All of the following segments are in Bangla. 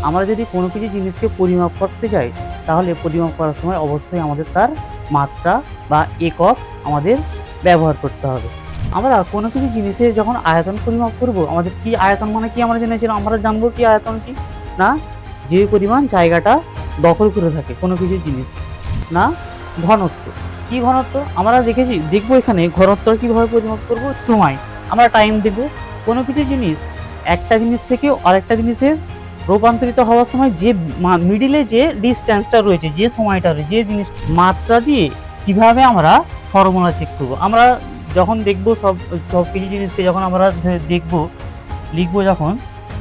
আমরা যদি কোনো কিছু জিনিসকে পরিমাপ করতে যাই, তাহলে পরিমাপ করার সময় অবশ্যই আমাদের তার মাত্রা বা একক আমাদের ব্যবহার করতে হবে। আমরা কোনো কিছু জিনিসের যখন আয়তন পরিমাপ করব, আমাদের কি আয়তন মানে কি আমরা জেনেছিলাম, আমরা জানবো কি আয়তন কি? না যে পরিমাণ জায়গাটা দখল করে থাকে কোনো কিছু জিনিস, না ঘনত্ব। কি ঘনত্ব? আমরা দেখবো এখানে ঘনত্ব কিভাবে পরিমাপ করব, সময়। আমরা টাইম দেখব। কোনো কিছু জিনিস একটা জিনিস থেকে আরেকটা জিনিসের রূপান্তরিত হওয়ার সময় যে মিডিলে যে ডিস্টেন্সটা রয়েছে, যে সময়টা রয়েছে, যে জিনিস মাত্রা দিয়ে কিভাবে আমরা ফর্মুলা চেক করবো। আমরা যখন দেখবো সব সব কিছু জিনিসকে যখন আমরা দেখবো, লিখবো যখন,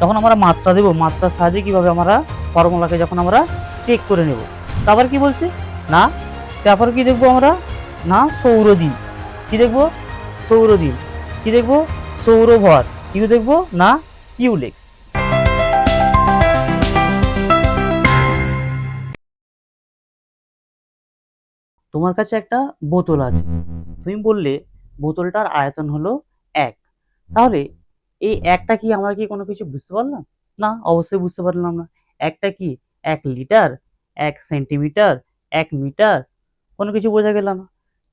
তখন আমরা মাত্রা দেবো, মাত্রার সাহায্যে কিভাবে আমরা ফর্মুলাকে যখন আমরা চেক করে নেব। তারপর কি বলছে না, তারপর কি দেখবো আমরা, না সৌরদিন। কি দেখবো? সৌরদিন। কি দেখবো? সৌরভর। কি দেখবো? না কিউলেক্স। তোমার কাছে একটা বোতল আছে, তুমি বললে বোতলটার আয়তন হলো ১। তাহলে এই একটা কি, আমরা কি কোনো কিছু বুঝতে পারলাম? না, অবশ্যই বুঝতে পারলাম না। একটা কি ১ লিটার, ১ সেন্টিমিটার, ১ মিটার, কোনো কিছু বোঝা গেল না।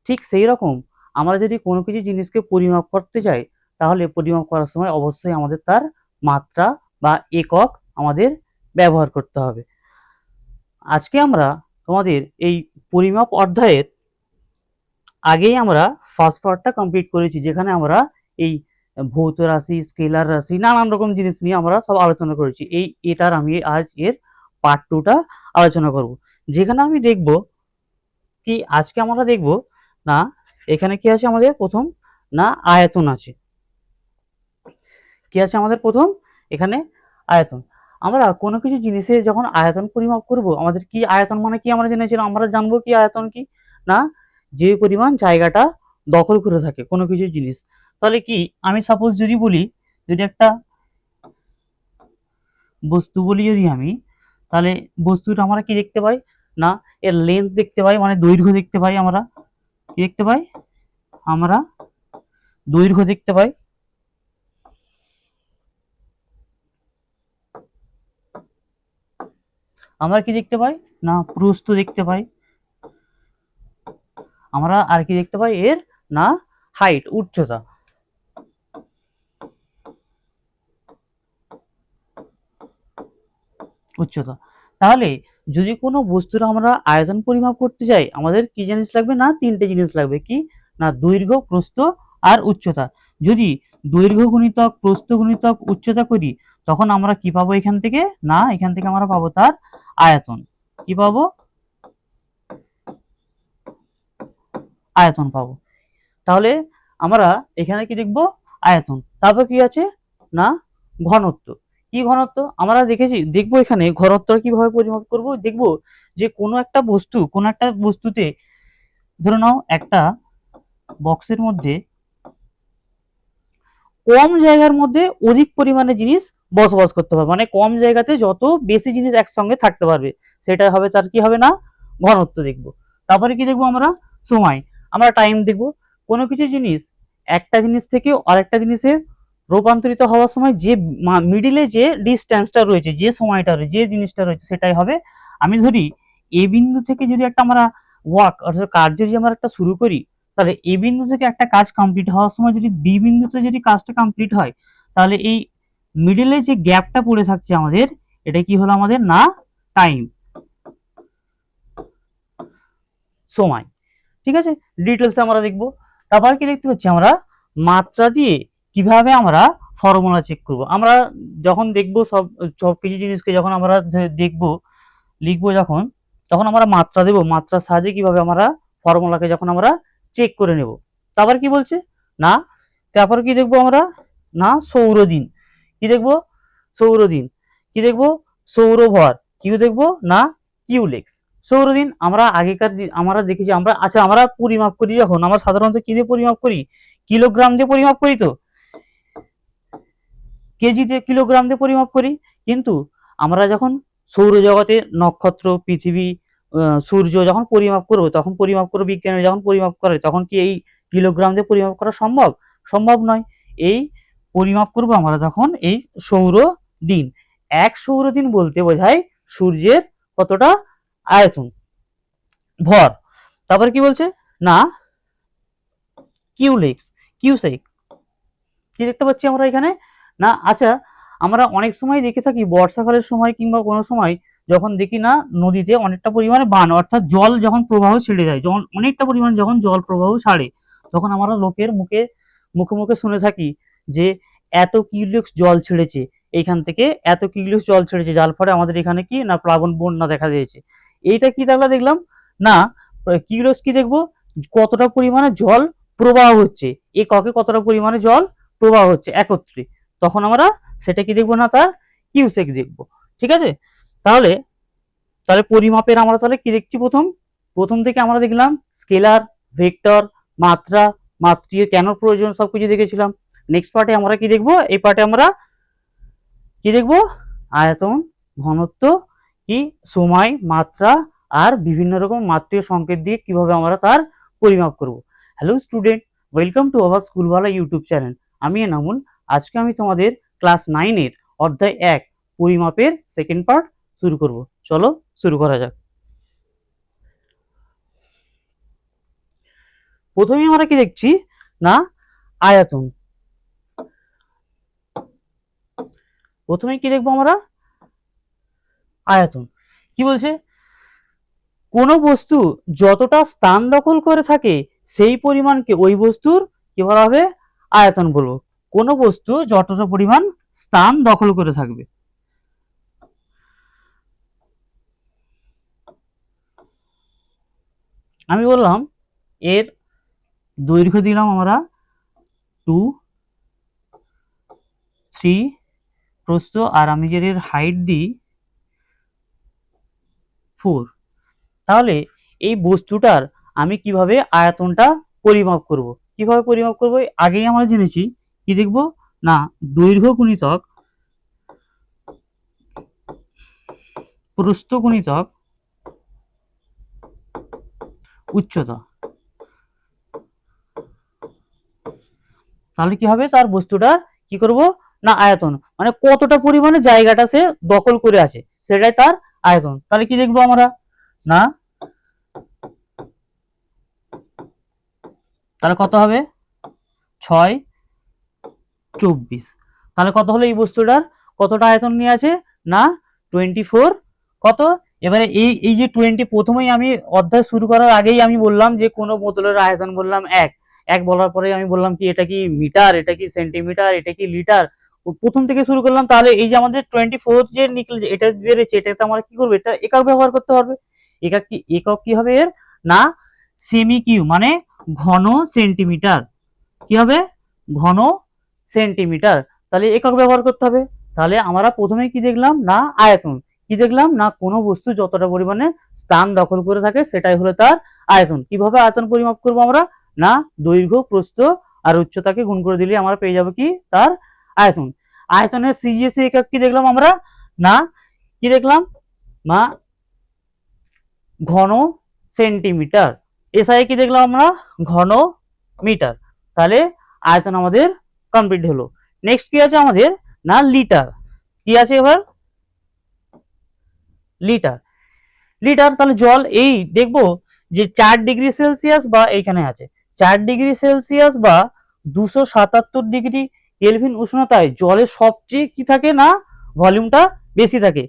ঠিক সেই রকম আমরা যদি কোনো কিছু জিনিসকে পরিমাপ করতে চাই, তাহলে পরিমাপ করার সময় অবশ্যই আমাদের তার মাত্রা বা একক আমাদের ব্যবহার করতে হবে। আজকে আমরা তোমাদের এই পরিমাপ অধ্যায়ের আগেই আমরা ফার্স্ট পার্টটা কমপ্লিট করেছি, যেখানে আমরা এই ভৌত রাশি, স্কেলার রাশি, নানান রকম জিনিস নিয়ে আমরা সব আলোচনা করেছি। এটার আমি আজ এর পার্ট 2টা আলোচনা করব, যেখানে আমি দেখব কি, আজকে আমরা দেখব না এখানে কি আছে আমাদের প্রথম, না আয়তন আছে। কি আছে আমাদের প্রথম এখানে? আয়তন। আমরা কোনো কিছু জিনিসের যখন আয়তন পরিমাপ করব, আমাদের কি আয়তন মানে কি আমরা জেনেছিলাম, আমরা জানবো কি আয়তন কি? না যে পরিমাণ জায়গাটা দখল করে থাকে কোনো কিছু জিনিস। তাহলে কি, আমি সাপোজ যদি বলি, যদি একটা বস্তু বলি যদি আমি, তাহলে বস্তুটা আমরা কি দেখতে পাই? না এর লেন্থ দেখতে পাই, মানে দৈর্ঘ্য দেখতে পাই। আমরা কি দেখতে পাই? আমরা দৈর্ঘ্য দেখতে পাই। আমরা কি দেখতে পাই? না প্রস্থ দেখতে পাই। আমরা আর কি দেখতে পাই? এর না হাইট, উচ্চতা। উচ্চতা। তাহলে যদি কোনো বস্তুর আমরা আয়তন পরিমাপ করতে যাই, আমাদের কি জিনিস লাগবে? না 3টে জিনিস লাগবে। কি? না দৈর্ঘ্য, প্রস্থ আর উচ্চতা। যদি দৈর্ঘ্য গুণিতক প্রস্থ গুণিতক উচ্চতা করি, তখন আমরা কি পাবো এখান থেকে? না এখান থেকে আমরা পাবো তার আয়তন। কি পাবো? আয়তন পাবো। তাহলে আমরা এখানে কি দেখবো? আয়তন। তারপর কি আছে? না ঘনত্ব। কি ঘনত্ব? আমরা দেখবো এখানে ঘনত্ব কিভাবে পরিমাপ করব। দেখবো যে কোনো একটা বস্তুতে, ধরে নাও একটা বক্সের মধ্যে কম জায়গার মধ্যে অধিক পরিমাণে জিনিস বসবাস করতে পারবে, মানে কম জায়গাতে যত বেশি জিনিস একসঙ্গে থাকতে পারবে, সেটা হবে তার কি হবে? না ঘনত্ব দেখবো। তারপরে কি দেখবো আমরা? সময়। আমরা টাইম দেখবো। কোনো কিছু জিনিস একটা জিনিস থেকে আরেকটা জিনিসের রূপান্তরিত হওয়ার সময় যে মিডিলে যে ডিস্টেন্সটা রয়েছে, যে সময়টা রয়েছে, যে জিনিসটা রয়েছে, সেটাই হবে। আমি ধরি এ বিন্দু থেকে যদি একটা আমরা ওয়ার্ক অর্থাৎ কার্য যদি আমরা একটা শুরু করি, তাহলে এ বিন্দু থেকে একটা কাজ কমপ্লিট হওয়ার সময় যদি বি বিন্দুতে যদি কাজটা কমপ্লিট হয়, তাহলে এই মিডলে যে গ্যাপটা পড়ে থাকছে আমাদের, এটা কি হলো আমাদের? না টাইম, সময়। ঠিক আছে, ডিটেলস আমরা দেখবো। তারপর কি দেখতে পাচ্ছি আমরা? মাত্রা দিয়ে কিভাবে আমরা ফর্মুলা চেক করব। আমরা যখন দেখবো সব সব কিছু জিনিসকে যখন আমরা দেখবো, লিখবো যখন, তখন আমরা মাত্রা দেব, মাত্রার সাহায্যে কিভাবে আমরা ফর্মুলাকে যখন আমরা চেক করে নেব। তারপর কি বলছে? না তারপর কি দেখবো আমরা? না সৌরদিন। কি দেখবো? সৌরদিন। কি দেখবো? সৌরভর। কি দেখবো? না কিউলেক্স। সৌরদিন আমরা আমরা দেখেছি, আমরা আচ্ছা আমরা পরিমাপ করি যখন, আমরা সাধারণত কি দিয়ে পরিমাপ করি? কিলোগ্রাম দিয়ে পরিমাপ করি তো, কেজি দিয়ে কিলোগ্রাম দিয়ে পরিমাপ করি। কিন্তু আমরা যখন সৌরজগতে নক্ষত্র, পৃথিবী, সূর্য যখন পরিমাপ করবো, তখন পরিমাপ করবো বিজ্ঞানীরা যখন পরিমাপ করে, তখন কি এই কিলোগ্রাম দিয়ে পরিমাপ করা সম্ভব? সম্ভব নয়। এই পরিমাপ করবো আমরা যখন এই সৌর দিন, এক সৌরদিন বলতে বোঝায় সূর্যের কতটা আয়তন, ভর। তারপরে কি বলছে না কিউসেক কি দেখতে পাচ্ছি আমরা এখানে না। আচ্ছা, আমরা অনেক সময় দেখে থাকি বর্ষাকালের সময় কিংবা কোনো সময় যখন দেখি না নদীতে অনেকটা পরিমাণে বান অর্থাৎ জল যখন প্রবাহ ছেড়ে যায়, যখন অনেকটা পরিমাণ যখন জল প্রবাহ ছাড়ে, তখন আমরা লোকের মুখে মুখে মুখে শুনে থাকি যে এত কিউলিক্স জল ছেড়েছে, এইখান থেকে এত কিউলিক্স জল ছেড়েছে, যার ফলে আমাদের এখানে কি না প্লাবন বন্যা দেখা দিয়েছে। এইটা কি তাহলে দেখলাম না কিউলিক্স কি দেখবো কতটা পরিমাণে জল প্রবাহ হচ্ছে, এককে কতটা পরিমাণে জল প্রবাহ হচ্ছে একত্রে, তখন আমরা সেটা কি দেখবো না তার কিউসেক দেখবো। ঠিক আছে, তাহলে তাহলে পরিমাপের আমরা তাহলে কি দেখছি, প্রথম থেকে আমরা দেখলাম স্কেলার, ভেক্টর, মাত্রা, মাত্রীয় কেন প্রয়োজন সবকিছু দেখেছিলাম। নেক্সট পার্টে আমরা কি দেখবো, এই পার্টে আমরা কি দেখবো আয়তন, ঘনত্ব, কি সময়, মাত্রা আর বিভিন্ন রকম মাত্রীয় সংকেত দিয়ে কিভাবে আমরা তার পরিমাপ করব। Hello student, welcome to our Schoolwala YouTube channel. আমি এনামুল। আজকে আমি তোমাদের ক্লাস 9-এর অধ্যায় 1 পরিমাপের সেকেন্ড পার্ট শুরু করব। চলো শুরু করা যাক। প্রথমেই আমরা কি দেখছি না আয়তন। প্রথমে কি দেখবো আমরা আয়তন। কি বলছে, কোন বস্তু যতটা স্থান দখল করে থাকে সেই পরিমাণকে ওই বস্তুর কি বলা হবে আয়তন বলবো। কোন বস্তু যতটা পরিমাণ স্থান দখল করে থাকবে। আমি বললাম এর দৈর্ঘ্য দিলাম আমরা 2, 3 প্রস্থ, আর আমি যে এর হাইট দিই 4। তাহলে এই বস্তুটার আমি কিভাবে আয়তনটা পরিমাপ করব, কিভাবে পরিমাপ করব আগেই আমরা জেনেছি। কি দেখব না দৈর্ঘ্য গুণিতক প্রস্থ গুণিতক উচ্চতা। তাহলে কি হবে, তার বস্তুটার কি করব না আয়তন, মানে কতটা পরিমাণে জায়গাটা সে দখল করে আছে সেটাই তার আয়তন। তাহলে কি দেখবো আমরা না, তাহলে কত হবে 6, 24। তাহলে কত হলো এই বস্তুটার কতটা আয়তন নিয়ে আছে না 24 কত। এবারে এই যে 20 প্রথমেই আমি অধ্যায় শুরু করার আগেই আমি বললাম যে কোনো বোতলের আয়তন বললাম 1 বলার পরে আমি বললাম কি এটা কি মিটার, এটা কি সেন্টিমিটার, এটা কি লিটার, প্রথম থেকে শুরু করলাম। তাহলে এই যে আমাদের 24 যে নিকল এটা বেড়েছে, এটাতে আমরা কি করবো, এটা একক ব্যবহার করতে হবে। একক কি হবে এর না সেমি কিউ, মানে ঘন সেন্টিমিটার। কি হবে ঘন সেন্টিমিটার। তাহলে একক ব্যবহার করতে হবে। তাহলে আমরা প্রথমে কি দেখলাম না আয়তন, কি দেখলাম না কোনো বস্তু যতটা পরিমাণে স্থান দখল করে থাকে সেটাই হলো তার আয়তন। কিভাবে আয়তন পরিমাপ করবো আমরা না দৈর্ঘ্য, প্রস্থ আর উচ্চতাকে গুণ করে দিলে আমরা পেয়ে যাবো কি তার আয়তন। আয়তনের সিজিএসি একক কি দেখলাম আমরা না কি দেখলাম না ঘন সেন্টিমিটার। এসআই কি দেখলাম আমরা ঘন মিটার। তাহলে আয়তন আমাদের কমপ্লিট হলো। নেক্সট কি আছে আমাদের না লিটার। কি আছে এবার লিটার। লিটার তাহলে জল এই দেখবো যে 4°C বা এইখানে আছে 4°C বা 277 কেলভিন উষ্ণতায় জলের সবচেয়ে কি থাকে না ভলিউমটা বেশি থাকে।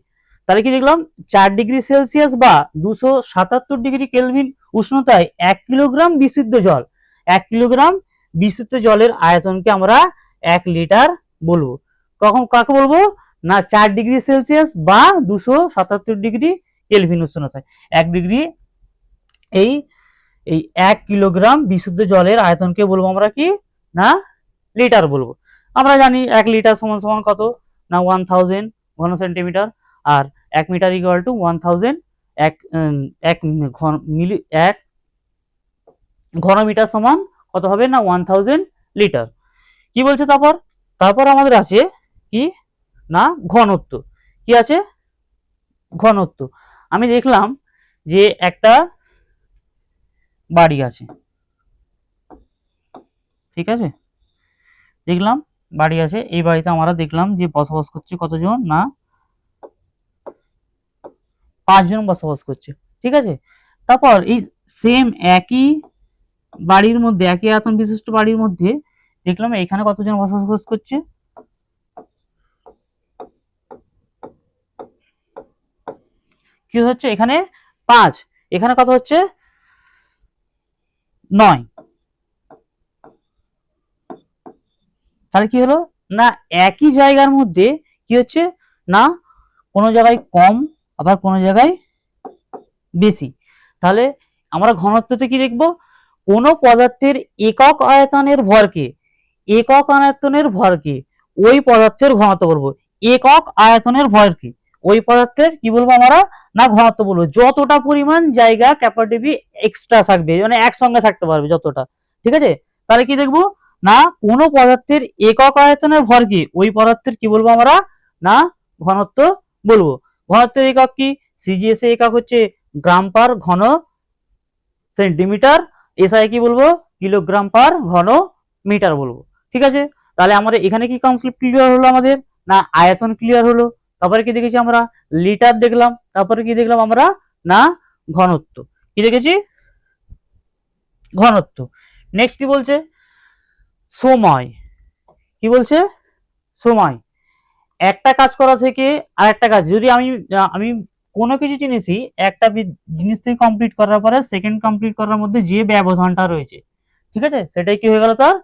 তাহলে কি দেখলাম 4°C বা 277 কেলভিন উষ্ণতায় 1 কিলোগ্রাম বিশুদ্ধ জল, 1 কিলোগ্রাম বিশুদ্ধ জলের আয়তনকে আমরা 1 লিটার বলবো। কখন কাকে বলবো না 4°C বা 277 কেলভিন উষ্ণতায় 1 ডিগ্রি এই এই 1 কিলোগ্রাম বিশুদ্ধ জলের আয়তনকে বলবো আমরা কি না লিটার বলবো। আমরা জানি 1 লিটার সমান সমান কত না 1000 ঘন সেন্টিমিটার, আর 1 মিটার ইকুয়াল টু 1000 এক ঘন মিটার সমান কত হবে না 1000 লিটার। কি বলছে তারপর তারপর আমাদের আছে কি না ঘনত্ব। কি আছে ঘনত্ব। আমি দেখলাম যে একটা বাড়ি আছে, ঠিক আছে, দেখলাম বাড়ি আছে, এই বাড়িতে আমরা দেখলাম যে বসবাস করছে কতজন না 5 জন বসবাস করছে, ঠিক আছে। তারপর এই সেম একই বাড়ির মধ্যে, একই আয়তন বিশিষ্ট বাড়ির মধ্যে দেখলাম এখানে কতজন বসবাস করছে, কি হচ্ছে এখানে 5, এখানে কত হচ্ছে 9। তাহলে কি হলো না একই জায়গার মধ্যে কি হচ্ছে না কোনো জায়গায় কম আবার কোনো জায়গায় বেশি। তাহলে আমরা ঘনত্বতে কি দেখব, কোনো পদার্থের একক আয়তনের ভরকে, একক আয়তনের ভরকে ওই পদার্থের ঘনত্ব বলবো। একক আয়তনের ভরকে ওই পদার্থের কি বলবো আমরা না ঘনত্ব বলবো। যতটা পরিমাণ জায়গা ক্যাপাসিটি এক্সট্রা থাকবে মানে একসঙ্গে থাকতে পারবে যতটা, ঠিক আছে। তাহলে কি দেখবো না কোনো পদার্থের একক আয়তনের ভরকে ওই পদার্থের কি বলবো আমরা না ঘনত্ব বলবো। ঘনত্বের একক কি, সিজিএস এর একক হচ্ছে গ্রাম পার ঘন সেন্টিমিটার, এসআই কি বলবো কিলোগ্রাম পার ঘন মিটার বলবো, ঠিক আছে। তাহলে আমাদের এখানে কি কনসেপ্ট ক্লিয়ার হলো আমাদের না আয়তন ক্লিয়ার হলো। তারপরে কি দেখেছি আমরা লিটার দেখলাম, তারপরে কি দেখলাম আমরা না ঘনত্ব, কি দেখেছি ঘনত্ব। নেক্সট কি বলছে সময়, কি বলছে সময়। একটা কাজ করা থেকে আর একটা কাজ যদি আমি আমি কোনো কিছু জিনিসই একটা জিনিস থেকে কমপ্লিট করার পরে সেকেন্ড কমপ্লিট করার মধ্যে যে ব্যবধানটা রয়েছে, ঠিক আছে, সেটাই কি হয়ে গেল তার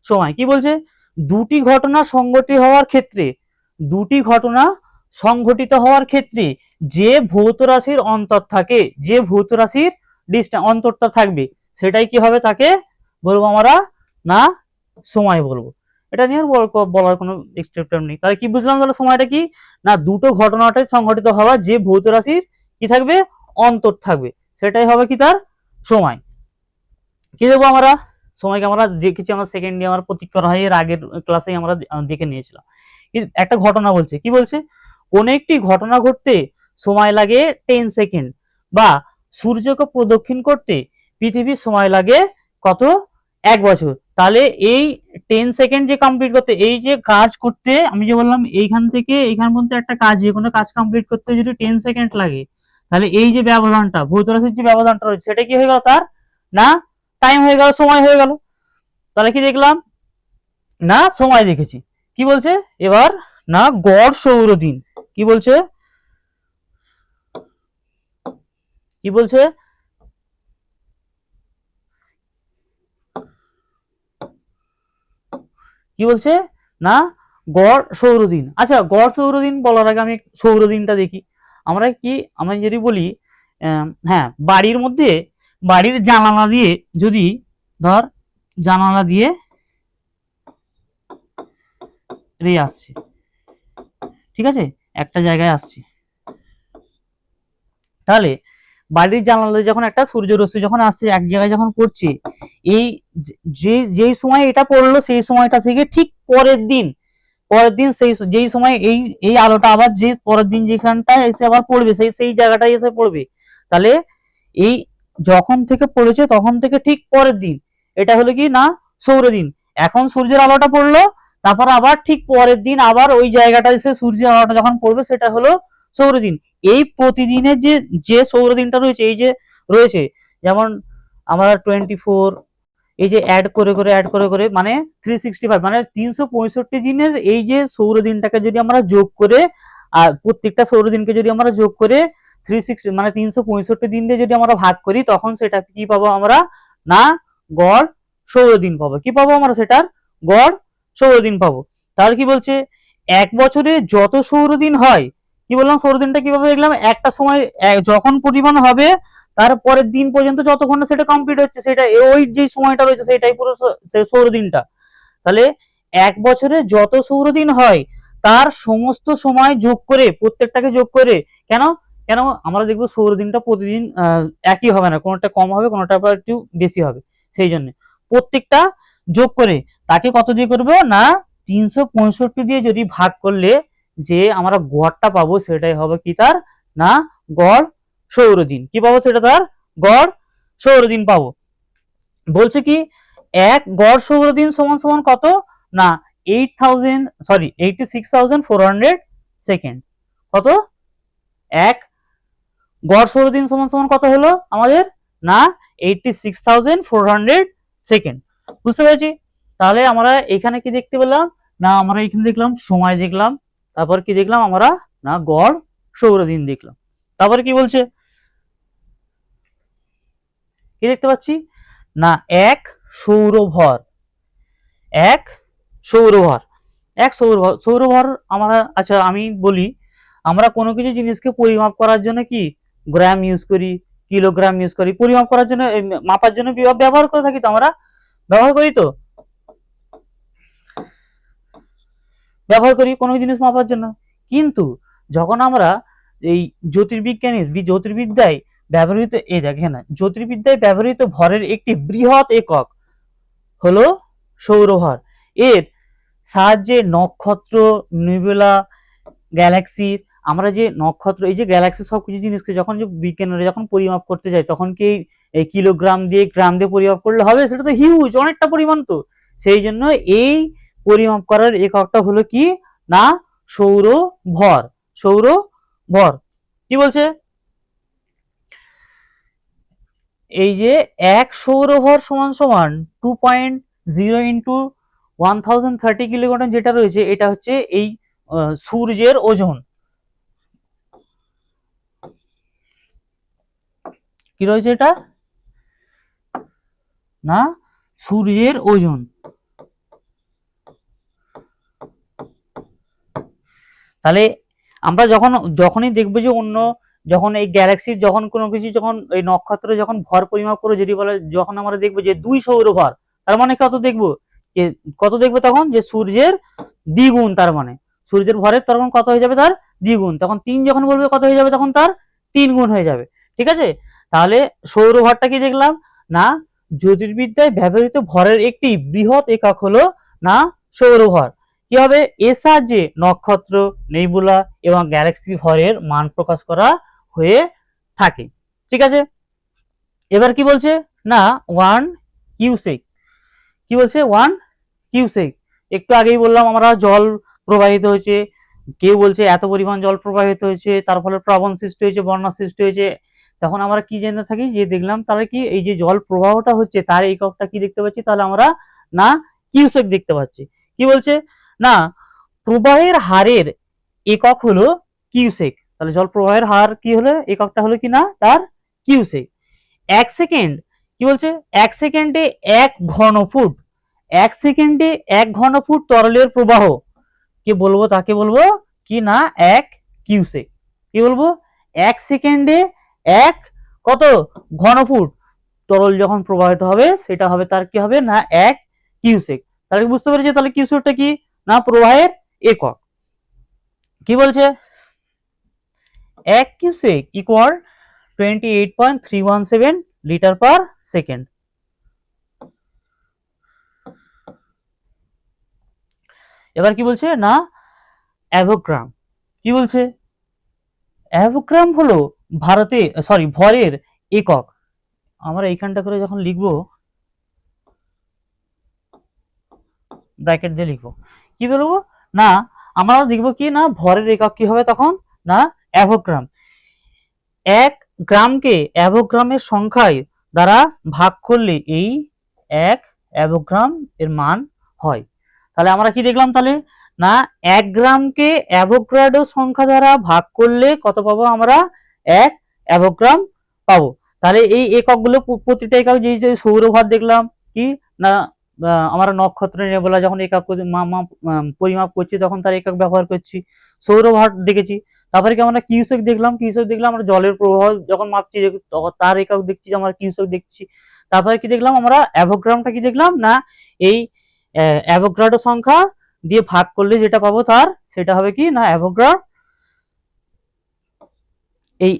সময়। কি বলছে দুটি ঘটনা সংঘটিত হওয়ার ক্ষেত্রে, দুটি ঘটনা সংঘটিত হওয়ার ক্ষেত্রে যে ভৌত রাশির অন্তর থাকে, যে ভৌত রাশির অন্তরটা থাকবে সেটাই কি হবে তাকে বলবো আমরা না সময় বলবো। এটা নিয়ে বলার কোনো এক্সট্রা নেই। তাহলে কি বুঝলাম তাহলে সময়টা কি না দুটো ঘটনাটাই সংঘটিত হওয়া যে ভৌত রাশির কি থাকবে অন্তর থাকবে সেটাই হবে কি তার সময়। কি দেখবো আমরা সময়কে আমরা দেখেছি আমরা সেকেন্ড ডে আমরা প্রতীক করা হয় এর আগের ক্লাসে আমরা দেখে নিয়েছিলাম। একটা ঘটনা বলছে, কি বলছে কোন একটি ঘটনা ঘটতে সময় লাগে 10 সেকেন্ড বা সূর্যকে প্রদক্ষিণ করতে পৃথিবীর সময় লাগে কত 1 বছর। তাহলে এই 10 সেকেন্ড যে কমপ্লিট করতে এই যে কাজ করতে আমি যে বললাম এইখান থেকে এইখান পর্যন্ত একটা কাজ যে কোনো কাজ কমপ্লিট করতে যদি 10 সেকেন্ড লাগে তাহলে এই যে ব্যবধানটা ভৌত রাশির যে ব্যবধানটা রয়েছে সেটা কি হয়ে গেল তার না টাইম হয়ে গেল সময় হয়ে গেল। তাহলে কি দেখলাম না সময় দেখেছি। কি বলছে এবার না গড় সৌর দিন, কি বলছে কি বলছে কি বলছে না গড় সৌরদিন। আচ্ছা গড় সৌরদিন বলার আগে আমি সৌরদিনটা দেখি। আমরা কি আমরা যদি বলি হ্যাঁ বাড়ির মধ্যে বাড়ির জানালা দিয়ে যদি ধর জানালা দিয়ে রে আসছে, ঠিক আছে একটা জায়গায় আসছে, তাহলে বাড়ির জানালা যখন একটা সূর্যরশ্মি যখন আসছে এক জায়গায় যখন পড়ছে এই যেই সময় এটা পড়লো সেই সময়টা থেকে ঠিক পরের দিন সেই যেই সময় এই এই আলোটা আবার যে পরের দিন যেখানটা এসে আবার পড়বে সেই জায়গাটায় এসে পড়বে। তাহলে এই যখন থেকে পড়েছে তখন থেকে ঠিক পরের দিন এটা হলো কি না সৌরদিন। এখন সূর্যের আলোটা পড়লো তারপর আবার ঠিক পরের দিন আবার ওই জায়গাটা এসে সূর্যের আলোটা যখন পড়বে সেটা হলো সৌরদিন। এই প্রতিদিনের যে যে সৌরদিনটা রয়েছে এই যে রয়েছে যেমন আমরা 24 এই যে অ্যাড করে মানে 365 মানে 365 দিনের এই যে সৌরদিনটাকে যদি আমরা যোগ করে আর প্রত্যেকটা সৌরদিনকে যদি আমরা যোগ করে 360 মানে 365 দিন দিয়ে যদি আমরা ভাগ করি তখন সেটা কি পাবো আমরা না গড় সৌরদিন পাবো। কি পাবো আমরা সেটার গড় সৌরদিন পাবো। তাহলে কি বলছে এক বছরে যত সৌরদিন হয়, কি বললাম সৌরদিনটা কিভাবে দেখলাম একটা সময় যখন পরিমাণ হবে তার পরের দিন পর্যন্ত যতক্ষণ সেটা কমপ্লিট হচ্ছে সেটা ওই যে সময়টা রয়েছে সেটাই পুরো সৌরদিনটা। তাহলে এক বছরে যত সৌরদিন হয় তার সমস্ত সময় যোগ করে প্রত্যেকটাকে যোগ করে কেন কেন আমরা দেখবো সৌরদিনটা প্রতিদিন একই হবে না, কোনোটা কম হবে কোনোটা আবার একটু বেশি হবে, সেই জন্য প্রত্যেকটা যোগ করে তাকে কত দিয়ে করবো না 365 দিয়ে যদি ভাগ করলে যে আমরা গড়টা পাবো সেটাই হবে কি তার না গড় সৌরদিন। কি পাবো সেটা তার গড় সৌরদিন পাবো। বলছে কি এক গড় সৌরদিন সমান সমান কত না 86,400 সেকেন্ড। কত এক গড় সৌরদিন সমান সমান কত হলো আমাদের, না 86,400 সেকেন্ড। বুঝতে পেরেছি? তাহলে আমরা এখানে কি দেখতে পেলাম, না আমরা এখানে দেখলাম সময় দেখলাম, তারপর কি দেখলাম আমরা, না গড় সৌরদিন দেখলাম। তারপরে কি বলছে, কি দেখতে পাচ্ছি, না এক সৌরভর, এক সৌরভর, এক সৌরভর, সৌরভর আমরা, আচ্ছা আমি বলি, আমরা কোনো কিছু জিনিসকে পরিমাপ করার জন্য কি গ্রাম ইউজ করি, কিলোগ্রাম ইউজ করি, পরিমাপ করার জন্য, মাপার জন্য ব্যবহার করে থাকি, তো আমরা ব্যবহার করি, তো ব্যবহার করি কোনো জিনিস মাপার জন্য। কিন্তু যখন আমরা এই জ্যোতির্বিদ্যায় ব্যবহৃত, এই দেখেন জ্যোতির্বিদ্যায় ব্যবহৃত ভরের একটি বৃহৎ একক হলো সৌরভর। এর সাহায্যে নক্ষত্র, নিউবুলা, গ্যালাক্সির, আমরা যে নক্ষত্র, এই যে গ্যালাক্সি, সবকিছু জিনিসকে যখন যে বিজ্ঞানীরা যখন পরিমাপ করতে যায়, তখন কি এই কিলোগ্রাম দিয়ে, গ্রাম দিয়ে পরিমাপ করলে হবে? সেটা তো হিউজ, অনেকটা পরিমাণ। তো সেই জন্য এই পরিমাপ করার এককটা হলো কি, না সৌরভর। সৌরভর কি বলছে, এই যে এক সৌরভর সমান সমান 2.0 ইন্টু 1030 কিলোগ্রাম যেটা রয়েছে, এটা হচ্ছে এই সূর্যের ওজন। কি রয়েছে এটা, না সূর্যের ওজন। তাহলে আমরা যখনই দেখবো যে অন্য, যখন এই গ্যালাক্সির, যখন কোনো কিছু, যখন এই নক্ষত্র যখন ভর পরিমাপ করে যদি বলে, যখন আমরা দেখবো যে 2 সৌরভর, তার মানে কত দেখবো, যে কত দেখবো তখন, যে সূর্যের দ্বিগুণ, তার মানে সূর্যের ভরের তখন কত হয়ে যাবে, তার দ্বিগুণ। তখন 3 যখন বলবে কত হয়ে যাবে, তখন তার 3 গুণ হয়ে যাবে। ঠিক আছে? তাহলে সৌরভরটা কি দেখলাম, না জ্যোতির্বিদ্যায় ব্যবহৃত ভরের একটি বৃহৎ একক হলো, না সৌরভর। কি হবে, এর সাহায্যে নক্ষত্র, নেবুলা এবং গ্যালাক্সি ভরের মান প্রকাশ করা হয়ে থাকে। ঠিক আছে? এবার কি বলছে, না 1 কিউসেক। কি বলছে, 1 কিউসেক। একটু আগেই বললাম আমরা জল প্রবাহিত হয়েছে, কেউ বলছে এত পরিমাণ জল প্রবাহিত হয়েছে, তার ফলে প্লাবন সৃষ্টি হয়েছে, বন্যা সৃষ্টি হয়েছে। তখন আমরা কি জেনে থাকি, যে দেখলাম তাহলে কি, এই যে জল প্রবাহটা হচ্ছে তার এককটা কি দেখতে পাচ্ছি, তাহলে আমরা না কিউসেক দেখতে পাচ্ছি। কি বলছে, না প্রবাহের হারের একক হলো কিউসেক। তাহলে জল প্রবাহের হার কি হলো, এককটা হলো কি, না তার কিউসেক। 1 সেকেন্ড, কি বলছে, 1 সেকেন্ডে 1 ঘনফুট, 1 সেকেন্ডে 1 ঘনফুট তরলের প্রবাহ কি বলবো, তাকে বলবো কি, না 1 কিউসেক। কি বলবো, 1 সেকেন্ডে 1 ঘনফুট তরল যখন প্রবাহিত হবে, সেটা হবে তার কি হবে, না 1 কিউসেক। তাহলে বুঝতে পেরেছি, তাহলে কিউসেকটা কি, না প্রবাহের একক। কি বলছে, 1 cusec equal 28.317 litre per second. এবার কি বলছে, না অ্যাভোগ্রাম। কি বলছে, অ্যাভোগ্রাম হলো ভরের একক। আমরা এইখানটা করে যখন লিখবো, ব্র্যাকেট দিয়ে লিখবো, কি বলবো, না আমরা লিখবো কি, না ভরের একক কি হবে তখন, না অ্যাভোগ্রাম। 1 গ্রামকে অ্যাভোগ্রামের সংখ্যায় দ্বারা ভাগ করলে এই 1 অ্যাভোগ্রাম এর মান হয়। তাহলে আমরা কি দেখলাম, তাহলে না 1 গ্রামকে অ্যাভোগ্রাডো সংখ্যা দ্বারা ভাগ করলে কত পাবো, আমরা 1 অ্যাভোগ্রাম পাবো। তাহলে এই এককগুলো, প্রতিটা একক, যে সৌরভর দেখলাম, কি না আমরা নক্ষত্র, নেবুলা যখন একক পরিমাপ করছি, তখন তার একক ব্যবহার করছি, সৌরভর দেখেছি। তারপরে কি আমরা কিউসেক দেখলাম, আমরা জলের প্রবাহ যখন মাপছি, তখন তার একক দেখছি, আমরা কিউসেক দেখছি। তারপরে কি দেখলাম, আমরা অ্যাভোগ্রামটা কি দেখলাম, না এই অ্যাভোগ্রাডো সংখ্যা দিয়ে ভাগ করলে যেটা পাবো, তার সেটা হবে কি, না অ্যাভোগ্রাম। এই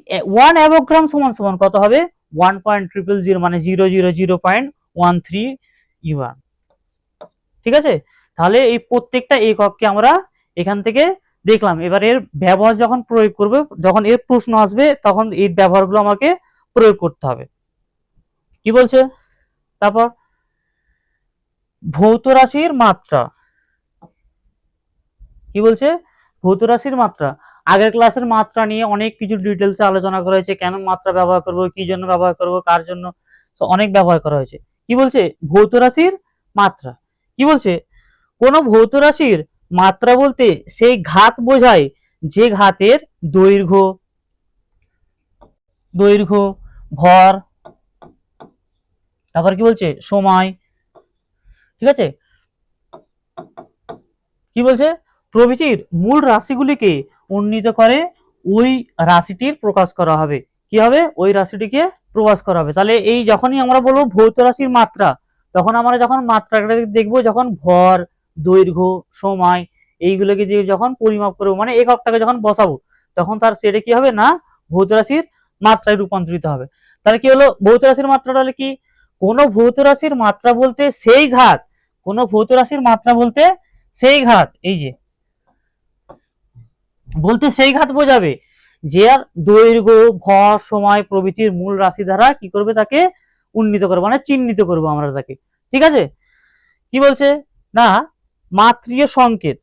1 অ্যাভোগ্রাম সমান সমান কত হবে, 1.000, মানে 0.13 ইউয়ান। ঠিক আছে? তাহলে এই প্রত্যেকটা একককে আমরা এখান থেকে দেখলাম। এবার এর ব্যবহার যখন প্রয়োগ করবে, যখন এর প্রশ্ন আসবে, তখন এই ব্যবহারগুলো আমাকে প্রয়োগ করতে হবে। কি বলছে, তারপর ভৌত রাশির মাত্রা। কি বলছে, ভৌত রাশির মাত্রা। আগের ক্লাসের মাত্রা নিয়ে অনেক কিছু ডিটেলসে আলোচনা করা হয়েছে, কেন মাত্রা ব্যবহার করব, কি জন্য ব্যবহার করব, কার জন্য, তো অনেক ব্যবহার করা হয়েছে। কি বলছে? ভৌত রাশির মাত্রা। কি বলছে? কোন ভৌত রাশির মাত্রা বলতে সেই ঘাত বোঝায় যে ঘাতের দৈর্ঘ্য, ভর, তারপর কি বলছে? সময়, ঠিক আছে, কি বলছে? প্রভৃতির মূল রাশিগুলিকে উন্নীত করে ওই রাশিটির প্রকাশ করা হবে। কি হবে? ওই রাশিটিকে প্রকাশ করা হবে। তাহলে এই যখনই আমরা বলবো ভৌত রাশির মাত্রা, তখন আমরা যখন মাত্রাটা দেখবো, যখন ভর, দৈর্ঘ্য, সময় এইগুলোকে দিয়ে যখন পরিমাপ করবো, মানে এককটাকে যখন বসাবো, তখন তার সেটা কি হবে না ভৌত রাশির মাত্রায় রূপান্তরিত হবে। তাহলে কি হলো? ভৌত রাশির মাত্রাটা হলে কি? কোন ভৌত রাশির মাত্রা বলতে সেই ঘাত, কোন ভৌত রাশির মাত্রা বলতে সেই ঘাত, এই যে বলতে সেই ঘাত বোঝাবে যে আর দৈর্ঘ্য, ভর, সময় প্রভৃতির মূল রাশি দ্বারা কি করবে? তাকে উন্নীত করবে, মানে চিহ্নিত করবো আমরা তাকে। ঠিক আছে? কি বলছে না মাত্রীয় সংকেত।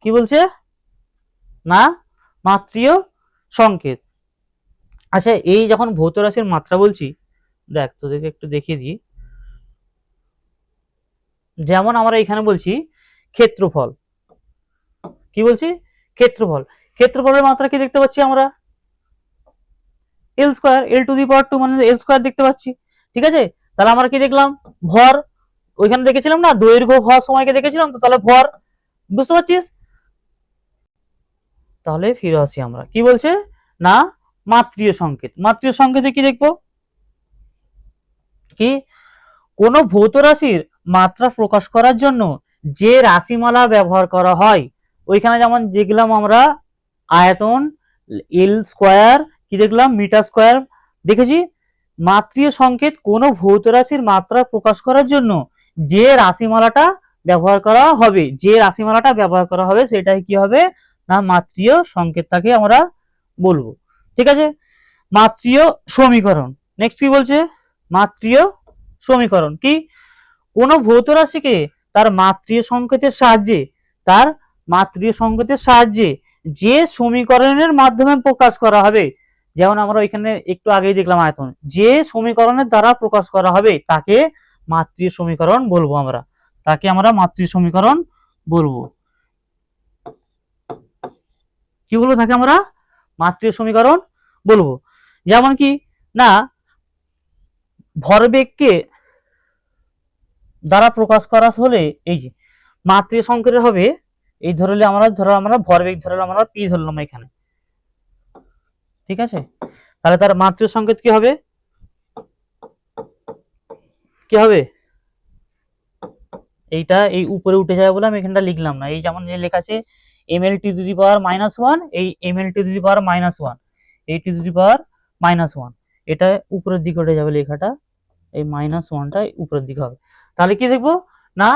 কি বলছে? না মাত্রীয় সংকেত। আচ্ছা, এই যখন ভৌত রাশির মাত্রা বলছি, দেখ তোদেরকে একটু দেখিয়ে দিই। যেমন আমরা এখানে বলছি ক্ষেত্রফল। কি বলছি? ক্ষেত্রফল। ক্ষেত্রফলের মাত্রা কি দেখতে পাচ্ছি আমরা? এল square, L to the power 2 মানে এল স্কোয়ার দেখতে পাচ্ছি। ঠিক আছে? তাহলে আমরা কি দেখলাম? ভর, ওইখানে দেখেছিলাম না দৈর্ঘ্য, ভর, সময়কে দেখেছিলাম, তো তাহলে ভর, বুঝতে পারছিস? তাহলে ফিরে আসি আমরা। কি বলছে না মাত্রীয় সংকেত। মাত্রীয় সংকেতে কি দেখবো? কি কোন ভৌত রাশির মাত্রা প্রকাশ করার জন্য যে রাশিমালা ব্যবহার করা হয়, ওইখানে যেমন দেখলাম আমরা আয়তন, এল স্কোয়ার, কি দেখলাম মিটার স্কোয়ার দেখেছি। মাত্রীয় সংকেত কোন ভৌত রাশির মাত্রা প্রকাশ করার জন্য যে রাশিমালাটা ব্যবহার করা হবে, যে রাশিমালাটা ব্যবহার করা হবে সেটাই কি হবে না মাত্রীয় সংকেত, তাকে আমরা বলবো। ঠিক আছে? মাত্রীয় সমীকরণ। নেক্সট কি বলছে? মাত্রীয় সমীকরণ কি কোন ভৌত রাশিকে তার মাত্রীয় সংকেতের সাহায্যে, তার মাত্রীয় সংকেতের সাহায্যে যে সমীকরণের মাধ্যমে প্রকাশ করা হবে, যেমন আমরা এখানে একটু আগেই দেখলাম আয়তন, যে সমীকরণের দ্বারা প্রকাশ করা হবে তাকে মাত্রীয় সমীকরণ বলবো আমরা, তাকে আমরা মাত্রীয় সমীকরণ বলবো। কি বলবো? তাকে আমরা মাত্রীয় সমীকরণ বলবো। যেমন কি না ভরবেগকে দ্বারা প্রকাশ করা হলে এই যে মাত্রীয় সংকেতের হবে, এই ধরলে আমরা ভরবেগ ধরলাম, আমরা পি ধরলাম এখানে। ঠিক আছে? তাহলে তার মাত্রীয় সংকেত কি হবে? কি হবে? এইটা এই উপরে উঠে যাবে বলে আমি এখানটা লিখলাম না। এই যেমন লেখা আছে ml টু দি পাওয়ার -1, এই ml টু দি পাওয়ার -1, এই টু দি পাওয়ার -1, এটা উপরের দিকে উঠে যাবে লেখাটা, এই -1টা উপরের দিকে হবে। তাহলে কি দেখবো না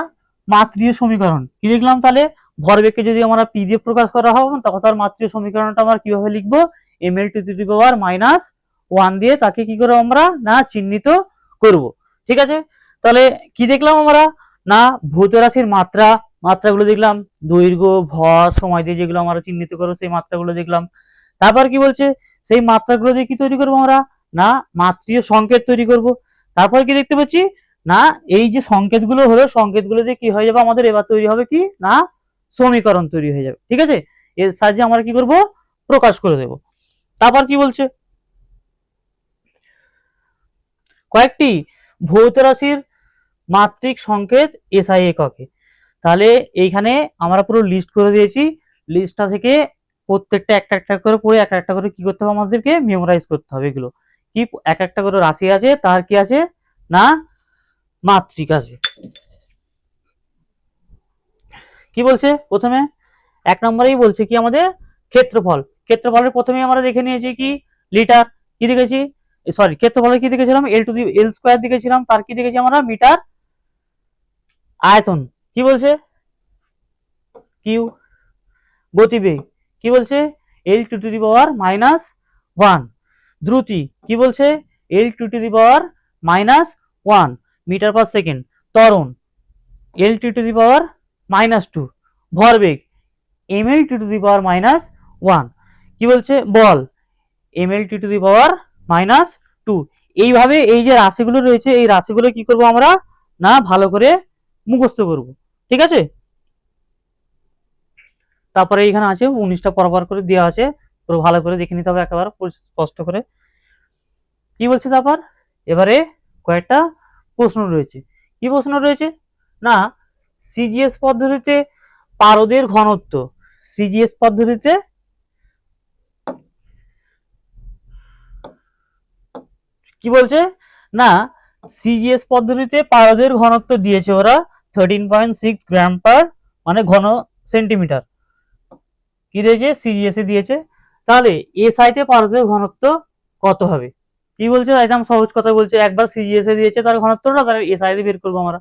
মাত্রীয় সমীকরণ কি লিখলাম? তাহলে ভরবেগকে যদি আমরা পি দিয়ে প্রকাশ করা হয়, তখন তার মাত্রীয় সমীকরণটা আমরা কিভাবে লিখবো? ml টু দি পাওয়ার -1 দিয়ে তাকে কি করে আমরা না চিহ্নিত করব। ঠিক আছে? তাহলে কি দেখলাম আমরা না ভৌত রাশির মাত্রা, মাত্রাগুলো দেখলাম, দৈর্ঘ্য, ভর, সময় দিয়ে যেগুলো আমরা চিহ্নিত করবো সেই মাত্রাগুলো দেখলাম। তারপর কি বলছে? সেই মাত্রাগুলো দিয়ে কি তৈরি করবো আমরা না মাত্রীয় সংকেত তৈরি করব। তারপর কি দেখতে পাচ্ছি না এই যে সংকেতগুলো হলো, সংকেতগুলো দিয়ে কি হয়ে যাবে আমাদের? এবার তৈরি হবে কি না সমীকরণ তৈরি হয়ে যাবে। ঠিক আছে? এর সাহায্যে আমরা কি করব? প্রকাশ করে দেব। তারপর কি বলছে? কয়েকটি ভৌত রাশির মাত্রিক সংকেত এসআই এককে। তাহলে এইখানে আমরা পুরো লিস্ট করে দিয়েছি, লিস্টটা থেকে প্রত্যেকটা একটা একটা করে পড়ে একটা একটা করে কি করতে হবে? আমাদেরকে মেমোরাইজ করতে হবে। এগুলো কি এক একটা করে রাশি আছে, তার কি আছে না মাত্রিক আছে। কি বলছে? প্রথমে 1 নম্বরেই বলছে কি আমাদের ক্ষেত্রফল। ক্ষেত্রফলের প্রথমে আমরা দেখে নিয়েছি কি লিটার, কি দেখেছি সরি ক্ষেত্রফলের কি দেখেছিলাম? এল স্কোয়ার দেখেছিলাম, তার কি দেখেছি আমরা? মিটার। আয়তন কি বলছে? কিউ। গতিবেগ কি বলছে? L to the power -1। দ্রুতি কি বলছে? L to the power -1 metre per second. ত্বরণ এল টু দি পাওয়ার -2। ভরবেগ ml টু দি পাওয়ার -1। কি বলছে, বল mL⁻²। এইভাবে এই যে রাশিগুলো রয়েছে এই রাশিগুলো কি করব আমরা না ভালো করে মুখস্থ করব, ঠিক আছে। তারপরে এখানে আছে 19টা পরপর করে দেওয়া আছে, পুরো ভালো করে দেখে নিতে হবে একেবারে স্পষ্ট করে। কি বলছে তারপর, এবারে কয়েকটা প্রশ্ন রয়েছে। কি প্রশ্ন রয়েছে না, সিজিএস পদ্ধতিতে পারদের ঘনত্ব, সিজিএস পদ্ধতিতে কি বলছে না, সিজিএস পদ্ধতিতে পারদের ঘনত্ব দিয়েছে ওরা 13.6 গ্রাম পার মানে ঘন সেন্টিমিটার, কি দিয়েছে সিজিএস এ দিয়েছে। তাহলে এসআইতে পারদের ঘনত্ব কত হবে, কি বলছে একদম সহজ কথা বলছে, একবার সিজিএস এ দিয়েছে তার ঘনত্বটা, তাহলে এসআই তে বের করবো আমরা।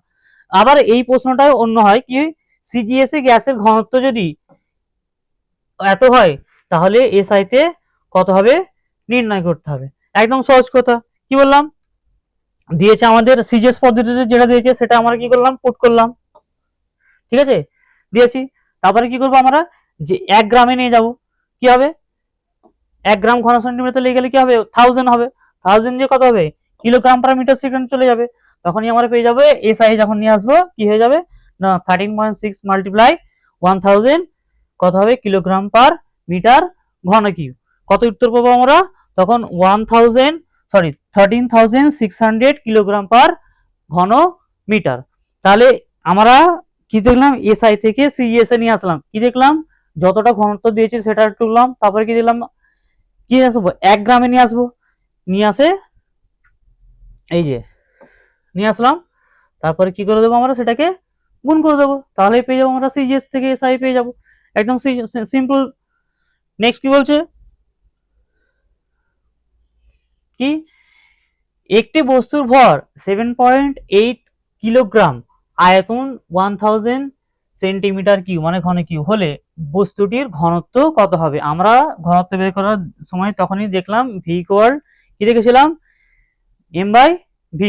আবার এই প্রশ্নটাও অন্য হয়, কি সিজিএস এ গ্যাসের ঘনত্ব যদি এত হয় তাহলে এসআই তে কত হবে নির্ণয় করতে হবে, একদম সহজ কথা। কি বললাম, দিয়েছে আমাদের সিজিএস পদ্ধতিতে যেটা দিয়েছে সেটা আমরা কি করলাম পুট করলাম, ঠিক আছে দিয়েছি। তারপরে কি করবো আমরা, যে 1 গ্রামে নিয়ে যাব, কি হবে 1 গ্রাম ঘন সেন্টিমিটার লেগে গেলে কি হবে 1000 হবে, 1000 যে কত হবে কিলোগ্রাম পার মিটার সেকেন্ড চলে যাবে, তখনই আমরা পেয়ে যাবে এসআই যখন নিয়ে আসবো কি হয়ে যাবে না 13.6 মাল্টিপ্লাই 1000 কত হবে কিলোগ্রাম পার মিটার ঘন কিউ, কত উত্তর পাবো আমরা তখন 13,600 কিলোগ্রাম পার ঘন মিটার। তাহলে আমরা কি দেখলাম এসআই থেকে সিজিএস এ নিয়ে আসলাম, কি দেখলাম যতটা ঘনত্ব দিয়েছে সেটা টুকলাম, তারপরে কি দিলাম কি আসবো 1 গ্রামে নিয়ে আসবো, নিয়ে আসে এই যে নিয়ে আসলাম, তারপরে কি করে দেবো আমরা সেটাকে গুণ করে দেবো, তাহলে পেয়ে যাবো আমরা সিজিএস থেকে এসআই পেয়ে যাবো, একদম সিম্পল। নেক্সট কি বলছে, কি একটি বস্তুর ভর 7.8 কিলোগ্রাম, আয়তন 1000 সেন্টিমিটার কিউ মানে ঘন কিউ হলে বস্তুটির ঘনত্ব কত হবে। আমরা ঘনত্ব বের করার সময় তখনই দেখলাম ভি ইকুয়াল কি দেখেছিলাম m/v,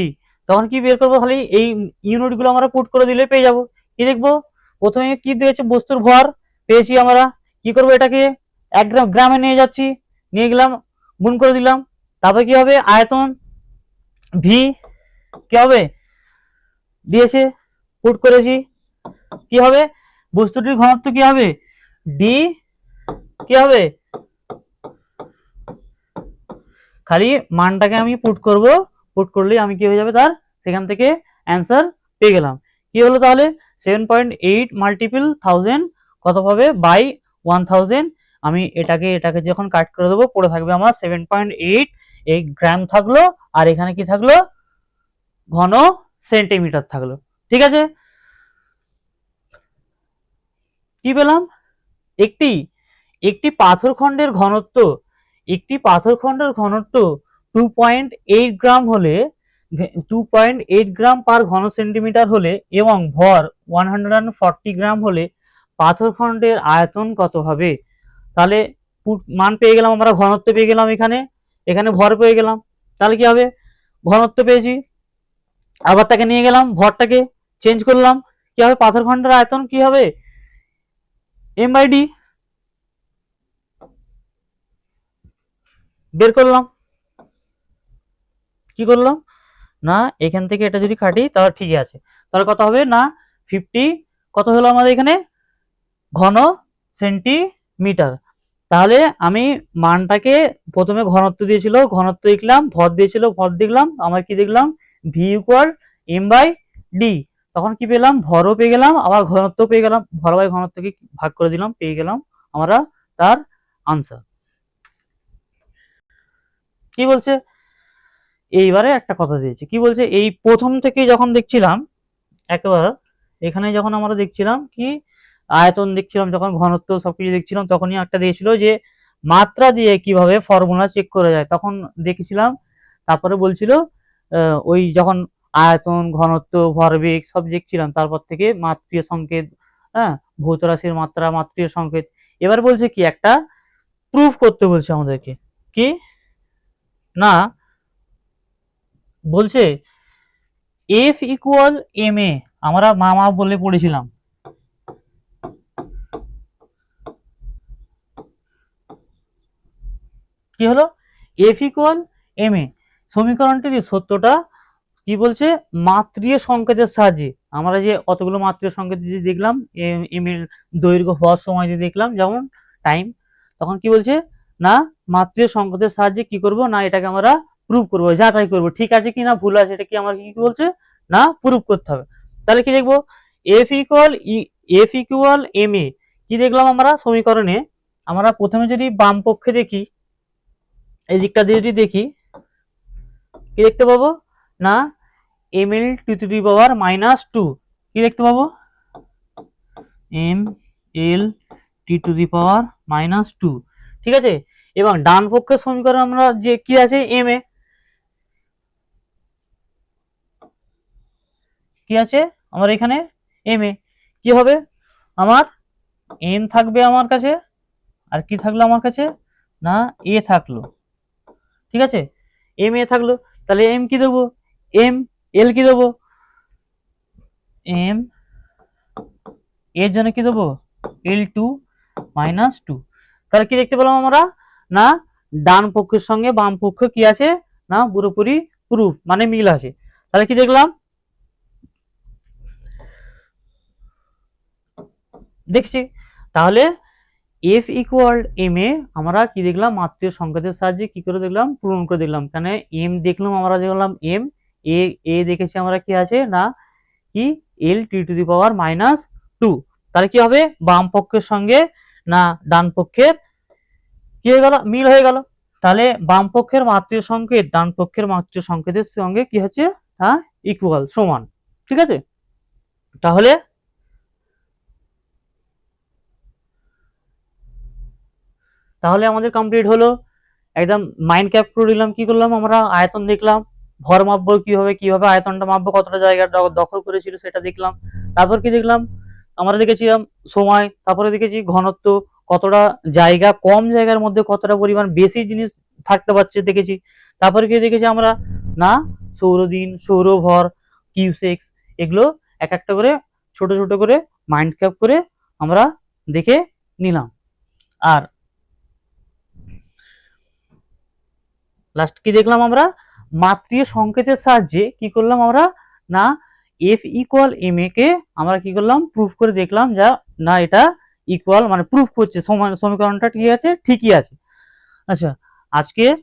তখন কি বের করবো খালি এই ইউনিট গুলো আমরা পুট করে দিলে পেয়ে যাবো। কি দেখবো প্রথমে কি দিয়েছে বস্তুর ভর পেয়েছি, আমরা কি করবো এটাকে 1 গ্রামে নিয়ে যাচ্ছি, নিয়ে গেলাম গুণ করে দিলাম, তারপরে কি হবে আয়তন ভি কি হবে দিয়েছে পুট করেছি, কি হবে বস্তুটির ঘনত্ব কি হবে ডি, কি হবে খালি মানটাকে আমি পুট করব, পুট করলেই আমি কি হয়ে যাবে তার সেখান থেকে অ্যান্সার পেয়ে গেলাম। কি হলো তাহলে 7.8 মাল্টিপল 1000 কত পাবে বাই 1000, আমি এটাকে যখন কাট করে দেবো পড়ে থাকবে আমার 7.8 এই গ্রাম থাকলো, আর এখানে কি থাকলো ঘন সেন্টিমিটার থাকলো, ঠিক আছে। কি পেলাম একটি একটি পাথরখণ্ডের ঘনত্ব, একটি পাথরখণ্ডের ঘনত্ব 2.8 গ্রাম হলে 2.8 গ্রাম পার ঘন সেন্টিমিটার হলে এবং ভর 140 গ্রাম হলে পাথরখণ্ডের আয়তন কত হবে। তাহলে মান পেয়ে গেলাম আমরা, ঘনত্ব পেয়ে গেলাম, এখানে এখানে ভর পেয়ে গেলাম, তাহলে কি হবে ঘনত্ব পেয়েছি, আবার তাকে নিয়ে গেলাম ভরটাকে চেঞ্জ করলাম, কি হবে পাথরখণ্ডের আয়তন কি হবে m/d বের করলাম। কি করলাম না এখান থেকে এটা যদি কাটি তাহলে ঠিক আছে, তাহলে কত হবে না 50 কত হলো আমাদের এখানে ঘন সেন্টিমিটার। তাহলে আমি মানটাকে প্রথমে ঘনত্ব দিয়েছিল ঘনত্ব লিখলাম, ভর দিয়েছিল ভর দেখলাম, আমরা কি দেখলাম ভি ইকুয়াল m/d, তখন কি পেলাম ভরও পেয়ে গেলাম আবার ঘনত্ব পেয়ে গেলাম, ভর বাই ঘনত্বকে ভাগ করে দিলাম পেয়ে গেলাম আমরা তার আনসার। কি বলছে এইবারে একটা কথা দিয়েছে, কি বলছে এই প্রথম থেকে যখন দেখছিলাম একবার এখানে যখন আমরা দেখছিলাম কি আয়তন দেখছিলাম যখন ঘনত্ব সবকিছু দেখছিলাম তখনই একটা দিয়েছিল যে মাত্রা দিয়ে কিভাবে ফর্মুলা চেক করা যায়, তখন দেখেছিলাম তারপরে বলছিল ওই যখন আয়তন ঘনত্ব ভরবেগ সব দেখছিলাম তারপর থেকে মাত্রীয় সংকেত, হ্যাঁ ভৌত রাশির মাত্রা মাত্রীয় সংকেত। এবার বলছে কি একটা প্রুফ করতে বলছে আমাদেরকে, কি না বলছে এফ ইকুয়াল এম এ, আমরা মামা বলে পড়েছিলাম, কি হলো, এফ ইকুয়াল এম এ, সমীকরণটির এই সত্যটা কি বলছে, মাত্রীয় সংকেতের সাহায্যে, আমরা যে কতগুলো মাত্রীয় সংকেত যদি দেখলাম এম এর দৈর্ঘ্য হওয়ার সময় যে দেখলাম যেমন টাইম, তখন কি বলছে না মাত্রীয় সংকেতের সাহায্যে কি করব না এটাকে আমরা প্রুভ করব, যাচাই করব ঠিক আছে কি না ভুল আছে, এটা কি আমার কি বলছে না প্রুভ করতে হবে। তাহলে কি দেখবো, এফ ইকুয়াল এম এ, কি দেখলাম আমরা সমীকরণে, আমরা প্রথমে যদি বাম পক্ষে দেখি, এই দিকটা দিয়ে যদি দেখি, কি দেখতে পাবো না M L two to the power -2, কি দেখতে পাবো M L T two the power -2, ঠিক আছে। এবং ডান পক্ষের সমীকরণ আমরা যে কি আছে এম এ, কি আছে আমার এখানে এম এ, কি হবে আমার এম থাকবে আমার কাছে, আর কি থাকলো আমার কাছে না এ থাকলো, ঠিক আছে, এম এ থাকলো, তাহলে এম কি দেবো, এম এল কি দেবো, এম এর জন্য কি দেবো L2 -2, তাহলে কি দেখতে পেলাম আমরা না ডান পক্ষের সঙ্গে বাম পক্ষ কি আছে না পুরোপুরি প্রুফ মানে মিল আছে। তাহলে কি দেখলাম, দেখছি তাহলে এফ ইকুয়াল এম এ আমরা কি দেখলাম মাত্রীয় সংকেতের সাহায্যে কি করে দেখলাম পূরণ করে দেখলাম, এখানে এম দেখলাম আমরা দেখলাম এম এ দেখেছি আমরা কি আছে না কি এল টি টু দি পাওয়ার -2, তাহলে কি হবে বাম পক্ষের সঙ্গে না ডান পক্ষের কি হয়ে গেল মিল হয়ে গেল, তাহলে বাম পক্ষের মাত্রীয় সংকেত ডান পক্ষের মাত্রীয় সংকেতের সঙ্গে কি হচ্ছে হ্যাঁ ইকুয়াল সমান, ঠিক আছে। তাহলে তাহলে আমাদের কমপ্লিট হলো, একদম মাইন্ড ক্যাপ করে নিলাম, কি করলাম আমরা আয়তন দেখলাম, ভর মাপবো কিভাবে আয়তনটা মাপবো, কতটা জায়গা দখল করেছিল সেটা দেখলাম, তারপর কি দেখলাম আমরা দেখেছিলাম সময়, তারপরে দেখেছি ঘনত্ব, কতটা জায়গা কম জায়গার মধ্যে কতটা পরিমাণ বেশি জিনিস থাকতে পারছে দেখেছি, তারপরে কি দেখেছি আমরা না সৌরদিন সৌরভর কিউসেক্স, এগুলো এক একটা করে ছোট ছোট করে মাইন্ড ক্যাপ করে আমরা দেখে নিলাম। আর লাস্ট কি দেখলাম আমরা মাত্রীয় সংকেতের সাহায্যে কি করলাম আমরা না এফ ইকুয়াল এম এ কে আমরা কি করলাম প্রুফ করে দেখলাম যা না এটা ইকুয়াল মানে প্রুফ করছে সমীকরণটা ঠিক আছে ঠিকই আছে। আচ্ছা আজকের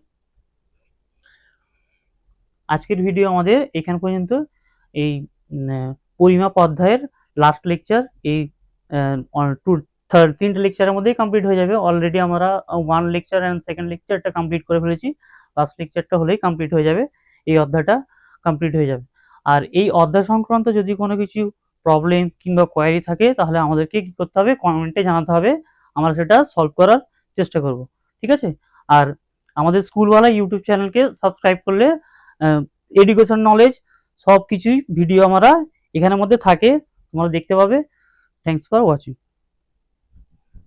আজকের ভিডিও আমাদের এখান পর্যন্ত, এই পরিমাপ অধ্যায়ের লাস্ট লেকচার এই তিনটে লেকচারের মধ্যেই কমপ্লিট হয়ে যাবে, অলরেডি আমরা 1 লেকচার এন্ড সেকেন্ড লেকচারটা কমপ্লিট করে ফেলেছি, লাস্ট লেকচারটা হলেই কমপ্লিট হয়ে যাবে, এই অধ্যায়টা কমপ্লিট হয়ে যাবে। আর এই অধ্যায় সংক্রান্ত যদি কোনো কিছু প্রবলেম কিংবা কোয়ারি থাকে তাহলে আমাদেরকে কি করতে হবে কমেন্টে জানাতে হবে, আমরা সেটা সলভ করার চেষ্টা করব, ঠিক আছে। আর আমাদের স্কুলওয়ালা ইউটিউব চ্যানেলকে সাবস্ক্রাইব করলে এডুকেশন নলেজ সব কিছুই ভিডিও আমরা এখানের মধ্যে থাকে তোমরা দেখতে পাবে। Thanks for watching.